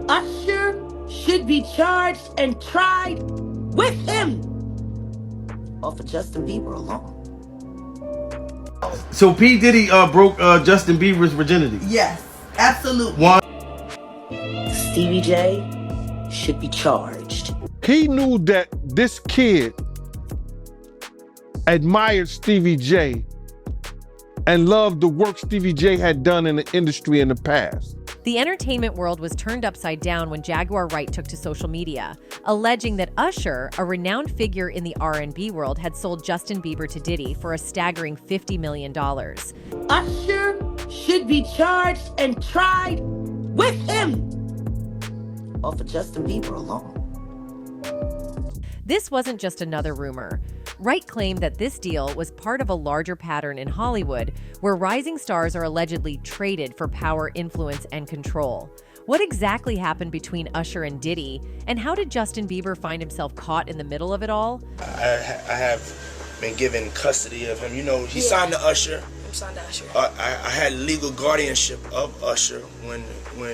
Usher should be charged and tried with him, or for Justin Bieber alone. So P. Diddy broke Justin Bieber's virginity. Yes, absolutely. One. Stevie J should be charged. He knew that this kid admired Stevie J and loved the work Stevie J had done in the industry in the past. The entertainment world was turned upside down when Jaguar Wright took to social media, alleging that Usher, a renowned figure in the R&B world, had sold Justin Bieber to Diddy for a staggering $50 million. Usher should be charged and tried with him, or for Justin Bieber alone. This wasn't just another rumor. Wright claimed that this deal was part of a larger pattern in Hollywood, where rising stars are allegedly traded for power, influence, and control. What exactly happened between Usher and Diddy, and how did Justin Bieber find himself caught in the middle of it all? I have been given custody of him. You know, he signed to Usher. I had legal guardianship of Usher when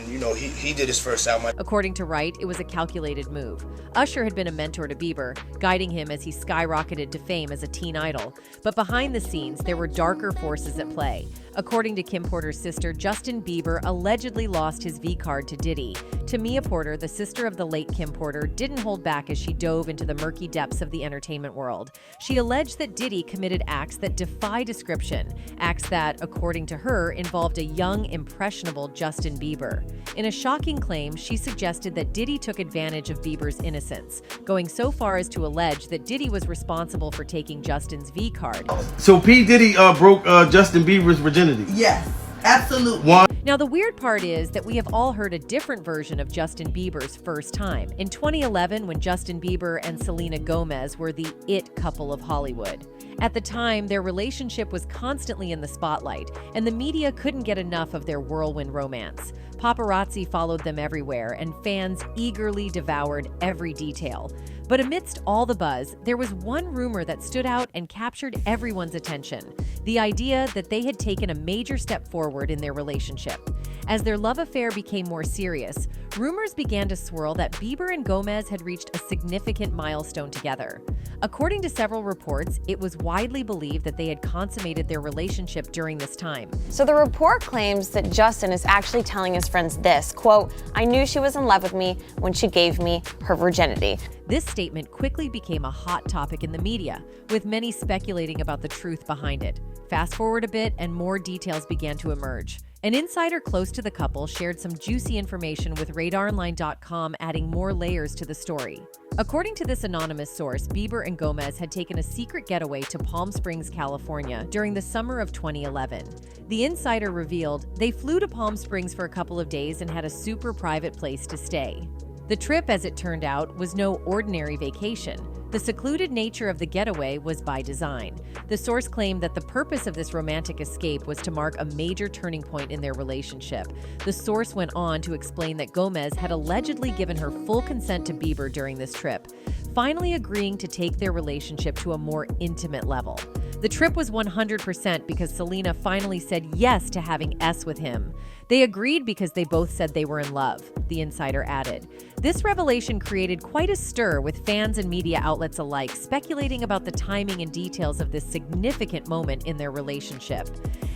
you know he did his first album. According to Wright, it was a calculated move. Usher had been a mentor to Bieber, guiding him as he skyrocketed to fame as a teen idol. But behind the scenes, there were darker forces at play. According to Kim Porter's sister, Justin Bieber allegedly lost his V-card to Diddy. Tamia Porter, the sister of the late Kim Porter, didn't hold back as she dove into the murky depths of the entertainment world. She alleged that Diddy committed acts that defy description, acts that, according to her, involved a young, impressionable Justin Bieber. In a shocking claim, she suggested that Diddy took advantage of Bieber's innocence, going so far as to allege that Diddy was responsible for taking Justin's V-card. So P. Diddy broke Justin Bieber's virginity. Yes, absolutely. One. Now, the weird part is that we have all heard a different version of Justin Bieber's first time. In 2011, when Justin Bieber and Selena Gomez were the it couple of Hollywood. At the time, their relationship was constantly in the spotlight, and the media couldn't get enough of their whirlwind romance. Paparazzi followed them everywhere, and fans eagerly devoured every detail. But amidst all the buzz, there was one rumor that stood out and captured everyone's attention: the idea that they had taken a major step forward in their relationship. As their love affair became more serious, rumors began to swirl that Bieber and Gomez had reached a significant milestone together. According to several reports, it was widely believed that they had consummated their relationship during this time. So the report claims that Justin is actually telling his friends this, quote, "I knew she was in love with me when she gave me her virginity." This statement quickly became a hot topic in the media, with many speculating about the truth behind it. Fast forward a bit, and more details began to emerge. An insider close to the couple shared some juicy information with RadarOnline.com, adding more layers to the story. According to this anonymous source, Bieber and Gomez had taken a secret getaway to Palm Springs, California during the summer of 2011. The insider revealed they flew to Palm Springs for a couple of days and had a super private place to stay. The trip, as it turned out, was no ordinary vacation. The secluded nature of the getaway was by design. The source claimed that the purpose of this romantic escape was to mark a major turning point in their relationship. The source went on to explain that Gomez had allegedly given her full consent to Bieber during this trip, finally agreeing to take their relationship to a more intimate level. The trip was 100% because Selena finally said yes to having S with him. They agreed because they both said they were in love, the insider added. This revelation created quite a stir, with fans and media outlets alike speculating about the timing and details of this significant moment in their relationship.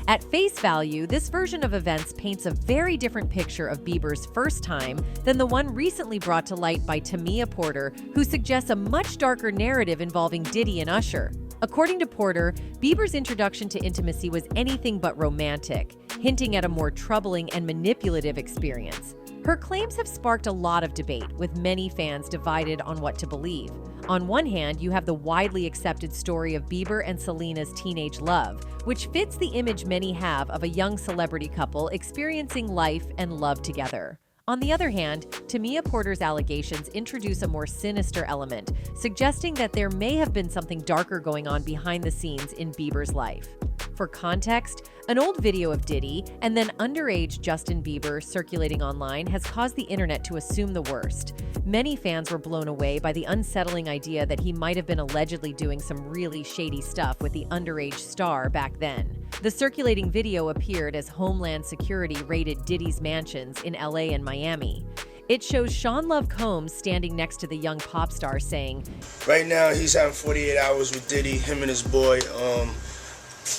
At face value, this version of events paints a very different picture of Bieber's first time than the one recently brought to light by Tamia Porter, who suggests a much darker narrative involving Diddy and Usher. According to Porter, Bieber's introduction to intimacy was anything but romantic, hinting at a more troubling and manipulative experience. Her claims have sparked a lot of debate, with many fans divided on what to believe. On one hand, you have the widely accepted story of Bieber and Selena's teenage love, which fits the image many have of a young celebrity couple experiencing life and love together. On the other hand, Tamia Porter's allegations introduce a more sinister element, suggesting that there may have been something darker going on behind the scenes in Bieber's life. For context, an old video of Diddy and then underage Justin Bieber circulating online has caused the internet to assume the worst. Many fans were blown away by the unsettling idea that he might have been allegedly doing some really shady stuff with the underage star back then. The circulating video appeared as Homeland Security raided Diddy's mansions in LA and Miami. It shows Sean Love Combs standing next to the young pop star saying, right now he's having 48 hours with Diddy, him and his boy.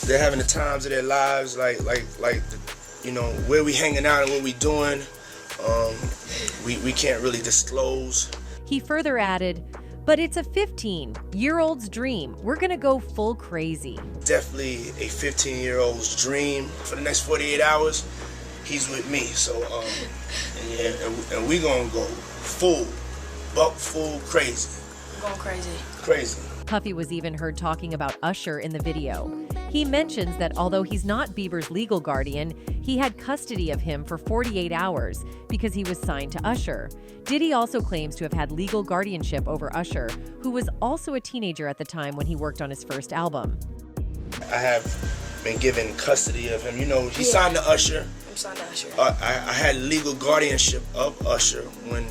They're having the times of their lives, like you know, where we hanging out and what we doing. We can't really disclose. He further added, but it's a 15-year-old's dream. We're gonna go full crazy. Definitely a 15-year-old's dream. For the next 48 hours, he's with me. So, and we gonna go full crazy. Going crazy. Crazy. Puffy was even heard talking about Usher in the video. He mentions that although he's not Bieber's legal guardian, he had custody of him for 48 hours because he was signed to Usher. Diddy also claims to have had legal guardianship over Usher, who was also a teenager at the time when he worked on his first album. I have been given custody of him. You know, he signed to Usher. I'm signed to Usher. I had legal guardianship of Usher when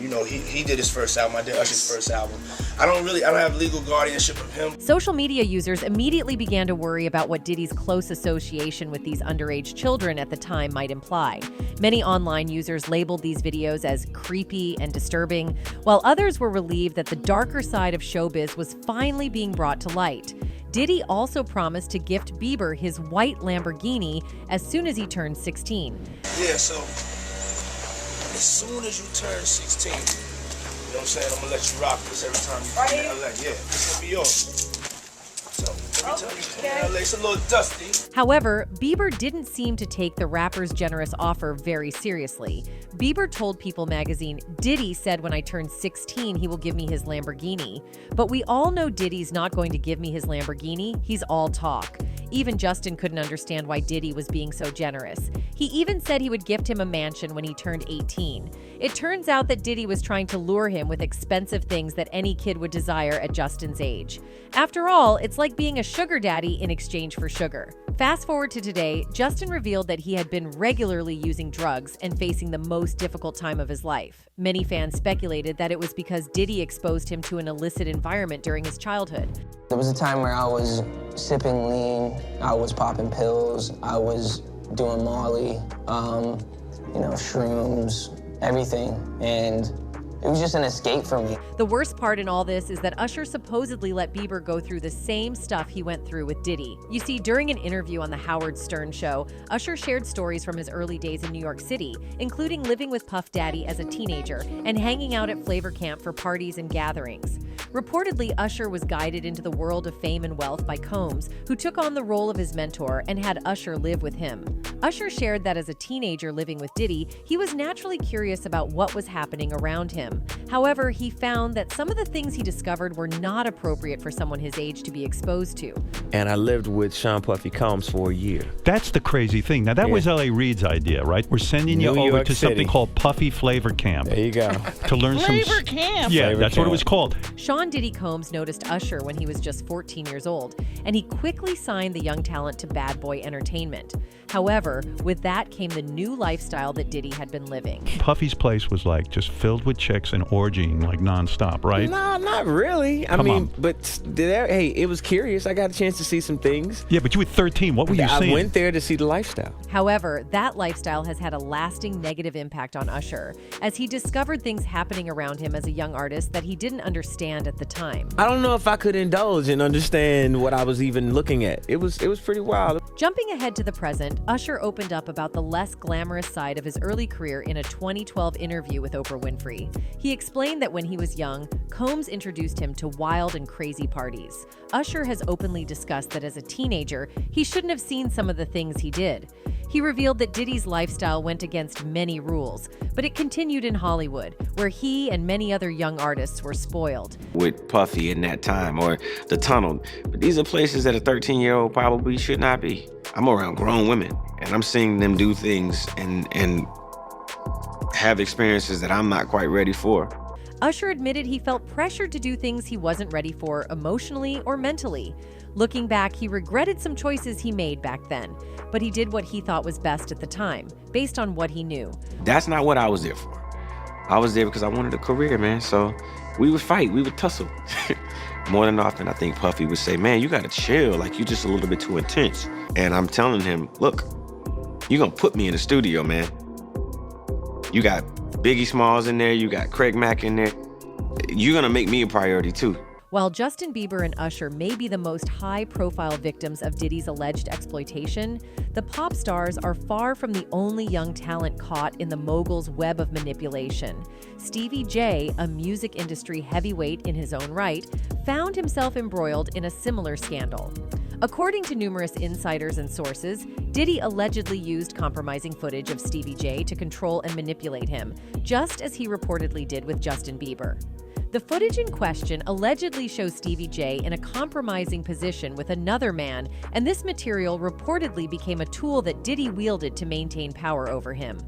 you know he did his first album. I did Usher's first album. I don't have legal guardianship of him. Social media users immediately began to worry about what Diddy's close association with these underage children at the time might imply. Many online users labeled these videos as creepy and disturbing, while others were relieved that the darker side of showbiz was finally being brought to light. Diddy also promised to gift Bieber his white Lamborghini as soon as he turned 16. Yeah, so as soon as you turn 16, you know what I'm saying, I'm gonna let you rock this every time you come to LA. Yeah, this will be yours. So every time you come to LA, it's a little dusty. However, Bieber didn't seem to take the rapper's generous offer very seriously. Bieber told People magazine, Diddy said when I turn 16, he will give me his Lamborghini. But we all know Diddy's not going to give me his Lamborghini. He's all talk. Even Justin couldn't understand why Diddy was being so generous. He even said he would gift him a mansion when he turned 18. It turns out that Diddy was trying to lure him with expensive things that any kid would desire at Justin's age. After all, it's like being a sugar daddy in exchange for sugar. Fast forward to today, Justin revealed that he had been regularly using drugs and facing the most difficult time of his life. Many fans speculated that it was because Diddy exposed him to an illicit environment during his childhood. There was a time where I was sipping lean, I was popping pills, I was doing Molly, shrooms, everything, and it was just an escape for me. The worst part in all this is that Usher supposedly let Bieber go through the same stuff he went through with Diddy. You see, during an interview on the Howard Stern show, Usher shared stories from his early days in New York City, including living with Puff Daddy as a teenager and hanging out at Flavor Camp for parties and gatherings. Reportedly, Usher was guided into the world of fame and wealth by Combs, who took on the role of his mentor and had Usher live with him. Usher shared that as a teenager living with Diddy, he was naturally curious about what was happening around him. However, he found that some of the things he discovered were not appropriate for someone his age to be exposed to. And I lived with Sean Puffy Combs for a year. That's the crazy thing. Now, that was L.A. Reid's idea, right? We're sending you New over York to City. something called Puffy Flavor Camp. There you go. To learn Flavor Camp? Yeah, Flavor that's what it Camp. was called. Sean Diddy Combs noticed Usher when he was just 14 years old, and he quickly signed the young talent to Bad Boy Entertainment. However, with that came the new lifestyle that Diddy had been living. Puffy's place was like just filled with chicks and orgying like nonstop, right? No, not really. Come on. Hey, it was curious. I got a chance to see some things. Yeah, but you were 13. What were you seeing? I went there to see the lifestyle. However, that lifestyle has had a lasting negative impact on Usher, as he discovered things happening around him as a young artist that he didn't understand at the time. I don't know if I could indulge and understand what I was even looking at. It was pretty wild. Jumping ahead to the present, Usher opened up about the less glamorous side of his early career in a 2012 interview with Oprah Winfrey. He explained that when he was young, Combs introduced him to wild and crazy parties. Usher has openly discussed that as a teenager, he shouldn't have seen some of the things he did. He revealed that Diddy's lifestyle went against many rules, but it continued in Hollywood, where he and many other young artists were spoiled. With Puffy in that time, or the tunnel. But these are places that a 13-year-old probably should not be. I'm around grown women, and I'm seeing them do things and have experiences that I'm not quite ready for. Usher admitted he felt pressured to do things he wasn't ready for emotionally or mentally. Looking back, he regretted some choices he made back then, but he did what he thought was best at the time, based on what he knew. That's not what I was there for. I was there because I wanted a career, man. So we would fight, we would tussle. More than often, I think Puffy would say, man, you gotta chill, like you just a little bit too intense. And I'm telling him, look, you're gonna put me in the studio, man. You got Biggie Smalls in there, you got Craig Mack in there. You're gonna make me a priority too. While Justin Bieber and Usher may be the most high-profile victims of Diddy's alleged exploitation, the pop stars are far from the only young talent caught in the mogul's web of manipulation. Stevie J, a music industry heavyweight in his own right, found himself embroiled in a similar scandal. According to numerous insiders and sources, Diddy allegedly used compromising footage of Stevie J to control and manipulate him, just as he reportedly did with Justin Bieber. The footage in question allegedly shows Stevie J in a compromising position with another man, and this material reportedly became a tool that Diddy wielded to maintain power over him.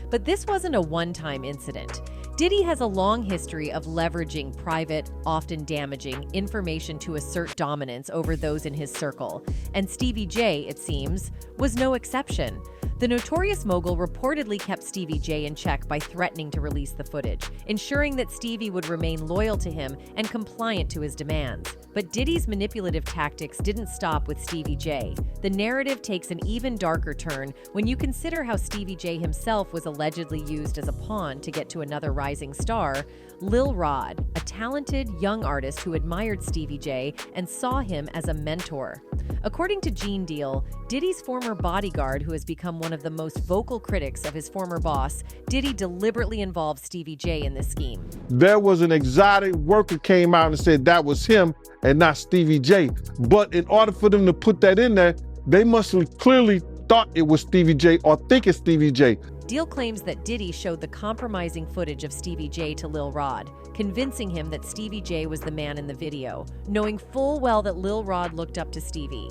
But this wasn't a one-time incident. Diddy has a long history of leveraging private, often damaging, information to assert dominance over those in his circle, and Stevie J, it seems, was no exception. The notorious mogul reportedly kept Stevie J in check by threatening to release the footage, ensuring that Stevie would remain loyal to him and compliant to his demands. But Diddy's manipulative tactics didn't stop with Stevie J. The narrative takes an even darker turn when you consider how Stevie J himself was allegedly used as a pawn to get to another rising star, Lil Rod, a talented young artist who admired Stevie J and saw him as a mentor. According to Gene Deal, Diddy's former bodyguard, who has become one of the most vocal critics of his former boss, Diddy deliberately involved Stevie J in this scheme. There was an exotic worker came out and said that was him and not Stevie J. But in order for them to put that in there, they must have clearly thought it was Stevie J or think it's Stevie J. Deal claims that Diddy showed the compromising footage of Stevie J to Lil Rod, convincing him that Stevie J was the man in the video, knowing full well that Lil Rod looked up to Stevie.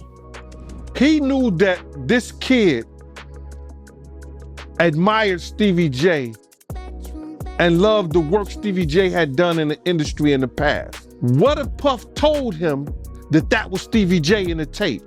He knew that this kid admired Stevie J and loved the work Stevie J had done in the industry in the past. What if Puff told him that that was Stevie J in the tape?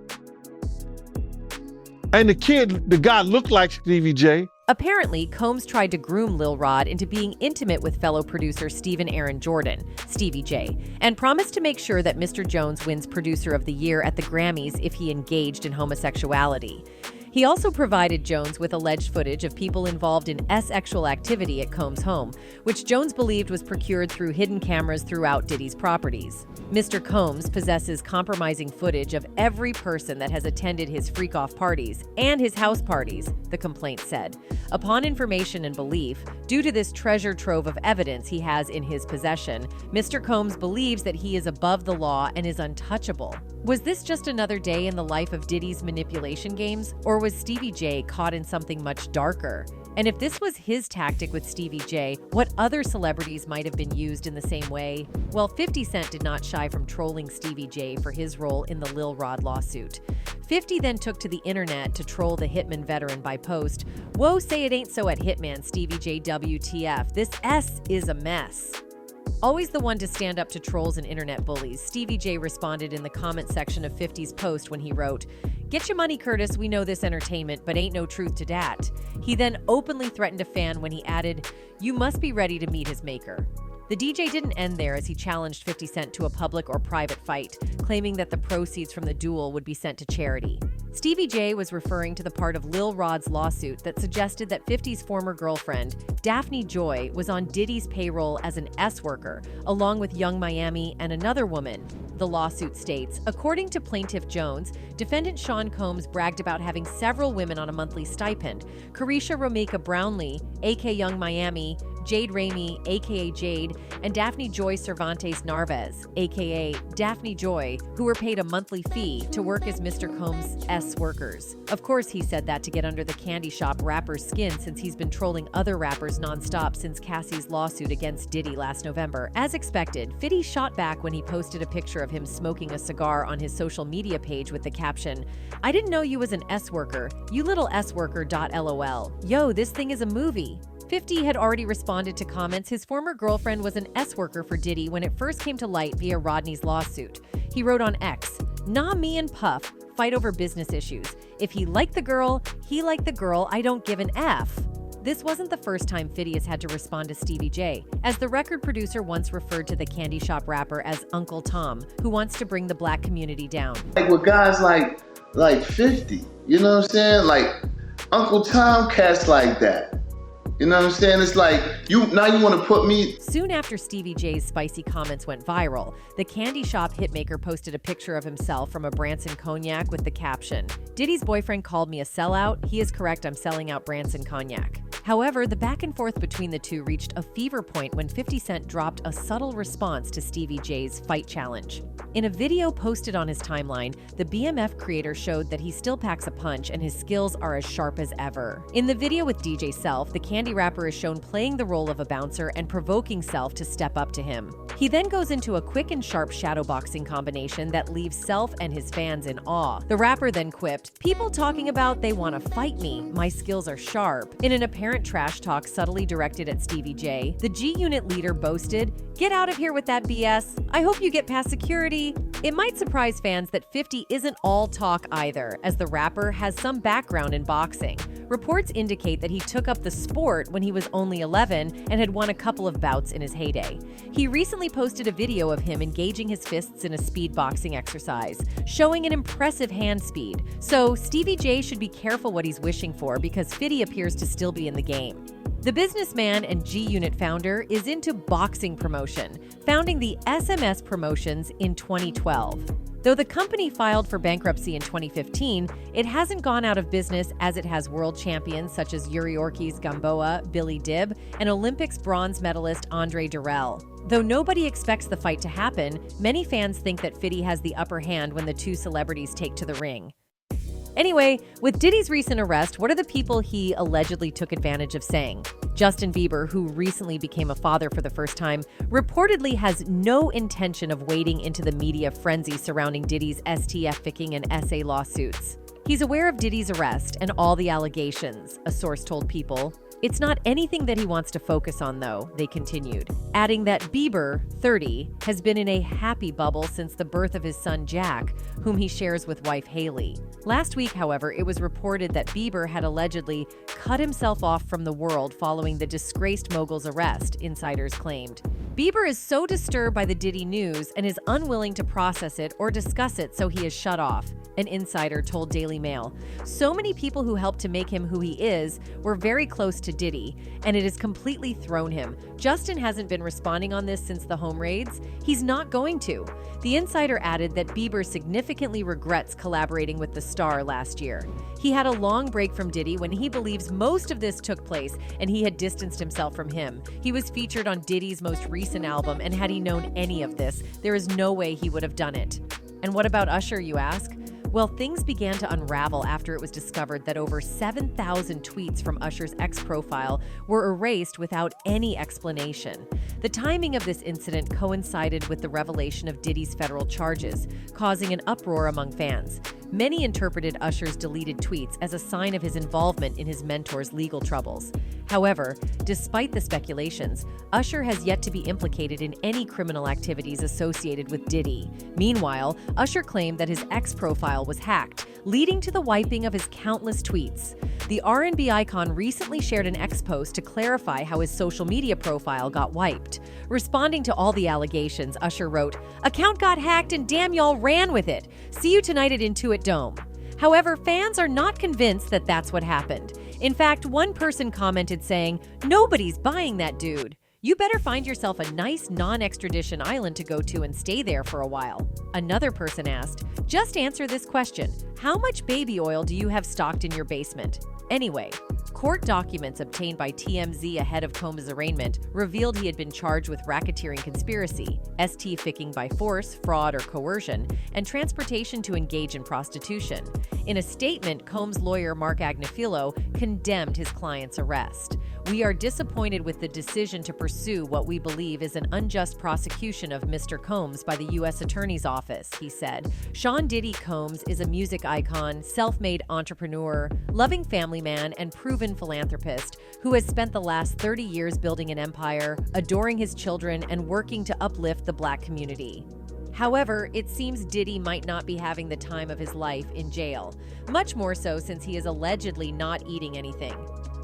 And the guy looked like Stevie J. Apparently, Combs tried to groom Lil Rod into being intimate with fellow producer Stephen Aaron Jordan, Stevie J, and promised to make sure that Mr. Jones wins Producer of the Year at the Grammys if he engaged in homosexuality. He also provided Jones with alleged footage of people involved in sexual activity at Combs' home, which Jones believed was procured through hidden cameras throughout Diddy's properties. Mr. Combs possesses compromising footage of every person that has attended his freak-off parties and his house parties, the complaint said. Upon information and belief, due to this treasure trove of evidence he has in his possession, Mr. Combs believes that he is above the law and is untouchable. Was this just another day in the life of Diddy's manipulation games, or was Stevie J caught in something much darker? And if this was his tactic with Stevie J, what other celebrities might have been used in the same way? Well, 50 Cent did not shy from trolling Stevie J for his role in the Lil Rod lawsuit. 50 then took to the internet to troll the Hitman veteran by post, "Whoa, say it ain't so at Hitman, Stevie J WTF. This S is a mess." Always the one to stand up to trolls and internet bullies, Stevie J responded in the comment section of 50's post when he wrote, "Get your money, Curtis, we know this entertainment, but ain't no truth to dat." He then openly threatened a fan when he added, "You must be ready to meet his maker." The DJ didn't end there as he challenged 50 Cent to a public or private fight, claiming that the proceeds from the duel would be sent to charity. Stevie J was referring to the part of Lil Rod's lawsuit that suggested that 50's former girlfriend, Daphne Joy, was on Diddy's payroll as an S-worker, along with Young Miami and another woman. The lawsuit states, according to Plaintiff Jones, defendant Sean Combs bragged about having several women on a monthly stipend. Carisha Romeka Brownlee, aka Young Miami, Jade Ramey, aka Jade, and Daphne Joy Cervantes Narvez, aka Daphne Joy, who were paid a monthly fee to work as Mr. Combs' S workers. Of course, he said that to get under the Candy Shop rapper's skin, since he's been trolling other rappers nonstop since Cassie's lawsuit against Diddy last November. As expected, 50 shot back when he posted a picture of him smoking a cigar on his social media page with the caption, "I didn't know you was an S worker, you little S worker.lol. Yo, this thing is a movie." 50 had already responded to comments his former girlfriend was an S-worker for Diddy when it first came to light via Rodney's lawsuit. He wrote on X, "Nah, me and Puff fight over business issues. If he liked the girl, he liked the girl, I don't give an F." This wasn't the first time 50 has had to respond to Stevie J, as the record producer once referred to the Candy Shop rapper as Uncle Tom, who wants to bring the black community down. Like with guys like 50, you know what I'm saying? Like Uncle Tom, cats like that. You know what I'm saying? It's like, you want to put me. Soon after Stevie J's spicy comments went viral, the candy shop hitmaker posted a picture of himself from a Branson cognac with the caption, "Diddy's boyfriend called me a sellout. He is correct, I'm selling out Branson cognac." However, the back and forth between the two reached a fever point when 50 Cent dropped a subtle response to Stevie J's fight challenge. In a video posted on his timeline, the BMF creator showed that he still packs a punch and his skills are as sharp as ever. In the video with DJ Self, the candy rapper is shown playing the role of a bouncer and provoking Self to step up to him. He then goes into a quick and sharp shadowboxing combination that leaves Self and his fans in awe. The rapper then quipped, "People talking about they want to fight me. My skills are sharp." In an apparent trash talk subtly directed at Stevie J, the G-Unit leader boasted, "Get out of here with that BS. I hope you get past security." It might surprise fans that 50 isn't all talk either, as the rapper has some background in boxing. Reports indicate that he took up the sport when he was only 11 and had won a couple of bouts in his heyday. He recently posted a video of him engaging his fists in a speed boxing exercise, showing an impressive hand speed. So Stevie J should be careful what he's wishing for because 50 appears to still be in the game. The businessman and G-Unit founder is into boxing promotion, founding the SMS Promotions in 2012. Though the company filed for bankruptcy in 2015, it hasn't gone out of business as it has world champions such as Yuri Ortiz Gamboa, Billy Dibb, and Olympics bronze medalist Andre Durrell. Though nobody expects the fight to happen, many fans think that 50 has the upper hand when the two celebrities take to the ring. Anyway, with Diddy's recent arrest, what are the people he allegedly took advantage of saying? Justin Bieber, who recently became a father for the first time, reportedly has no intention of wading into the media frenzy surrounding Diddy's STF-ficking and SA lawsuits. He's aware of Diddy's arrest and all the allegations, a source told People. It's not anything that he wants to focus on, though, they continued, adding that Bieber, 30, has been in a happy bubble since the birth of his son Jack, whom he shares with wife Haley. Last week, however, it was reported that Bieber had allegedly cut himself off from the world following the disgraced mogul's arrest, insiders claimed. Bieber is so disturbed by the Diddy news and is unwilling to process it or discuss it, so he is shut off, an insider told Daily Mail. So many people who helped to make him who he is were very close to Diddy, and it has completely thrown him. Justin hasn't been responding on this since the home raids. He's not going to. The insider added that Bieber significantly regrets collaborating with the star last year. He had a long break from Diddy when he believes most of this took place, and he had distanced himself from him. He was featured on Diddy's most recent album, and had he known any of this, there is no way he would have done it. And what about Usher, you ask? Well, things began to unravel after it was discovered that over 7,000 tweets from Usher's ex-profile were erased without any explanation. The timing of this incident coincided with the revelation of Diddy's federal charges, causing an uproar among fans. Many interpreted Usher's deleted tweets as a sign of his involvement in his mentor's legal troubles. However, despite the speculations, Usher has yet to be implicated in any criminal activities associated with Diddy. Meanwhile, Usher claimed that his ex-profile was hacked, leading to the wiping of his countless tweets. The R&B icon recently shared an ex-post to clarify how his social media profile got wiped. Responding to all the allegations, Usher wrote, "Account got hacked and damn y'all ran with it. See you tonight at Intuit Dome." However, fans are not convinced that that's what happened. In fact, one person commented saying, "Nobody's buying that dude. You better find yourself a nice non-extradition island to go to and stay there for a while." Another person asked, "Just answer this question. How much baby oil do you have stocked in your basement?" Anyway, court documents obtained by TMZ ahead of Combs' arraignment revealed he had been charged with racketeering conspiracy, ST-ficking by force, fraud, or coercion, and transportation to engage in prostitution. In a statement, Combs' lawyer Mark Agnifilo condemned his client's arrest. "We are disappointed with the decision to pursue what we believe is an unjust prosecution of Mr. Combs by the U.S. Attorney's Office," he said. Sean Diddy Combs is a music icon, self-made entrepreneur, loving family man, and proven philanthropist who has spent the last 30 years building an empire, adoring his children, and working to uplift the Black community. However, it seems Diddy might not be having the time of his life in jail, much more so since he is allegedly not eating anything.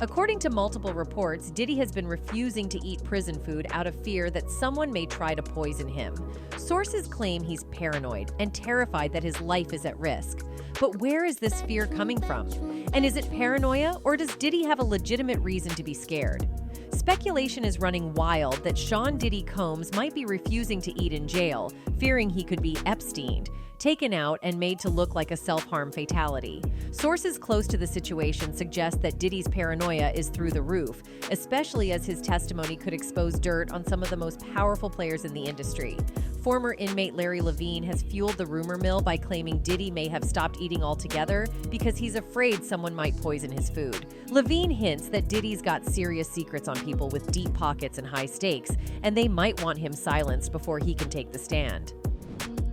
According to multiple reports, Diddy has been refusing to eat prison food out of fear that someone may try to poison him. Sources claim he's paranoid and terrified that his life is at risk. But where is this fear coming from? And is it paranoia, or does Diddy have a legitimate reason to be scared? Speculation is running wild that Sean Diddy Combs might be refusing to eat in jail, fearing he could be Epsteined, taken out and made to look like a self-harm fatality. Sources close to the situation suggest that Diddy's paranoia is through the roof, especially as his testimony could expose dirt on some of the most powerful players in the industry. Former inmate Larry Levine has fueled the rumor mill by claiming Diddy may have stopped eating altogether because he's afraid someone might poison his food. Levine hints that Diddy's got serious secrets on people with deep pockets and high stakes, and they might want him silenced before he can take the stand.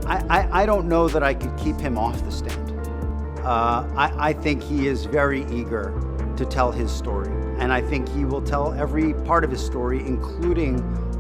I don't know that I could keep him off the stand. I think he is very eager to tell his story, and I think he will tell every part of his story, including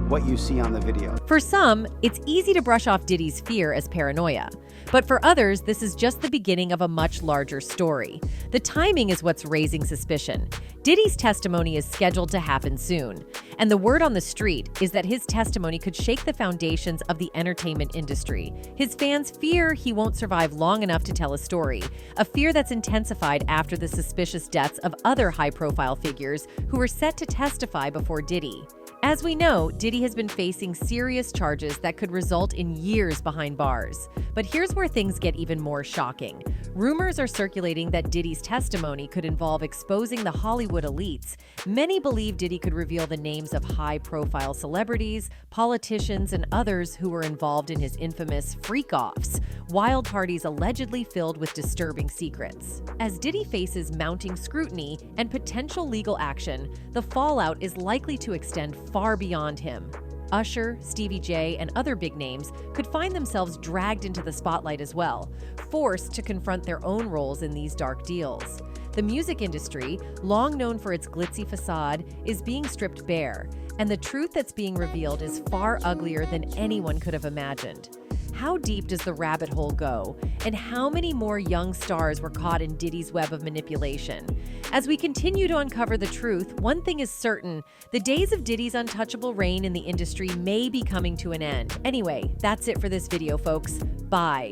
what you see on the video. For some, it's easy to brush off Diddy's fear as paranoia. But for others, this is just the beginning of a much larger story. The timing is what's raising suspicion. Diddy's testimony is scheduled to happen soon, and the word on the street is that his testimony could shake the foundations of the entertainment industry. His fans fear he won't survive long enough to tell a story, a fear that's intensified after the suspicious deaths of other high-profile figures who were set to testify before Diddy. As we know, Diddy has been facing serious charges that could result in years behind bars. But here's where things get even more shocking. Rumors are circulating that Diddy's testimony could involve exposing the Hollywood elites. Many believe Diddy could reveal the names of high-profile celebrities, politicians, and others who were involved in his infamous freak-offs, wild parties allegedly filled with disturbing secrets. As Diddy faces mounting scrutiny and potential legal action, the fallout is likely to extend far beyond him. Usher, Stevie J, and other big names could find themselves dragged into the spotlight as well, forced to confront their own roles in these dark deals. The music industry, long known for its glitzy facade, is being stripped bare, and the truth that's being revealed is far uglier than anyone could have imagined. How deep does the rabbit hole go? And how many more young stars were caught in Diddy's web of manipulation? As we continue to uncover the truth, one thing is certain: the days of Diddy's untouchable reign in the industry may be coming to an end. Anyway, that's it for this video, folks. Bye.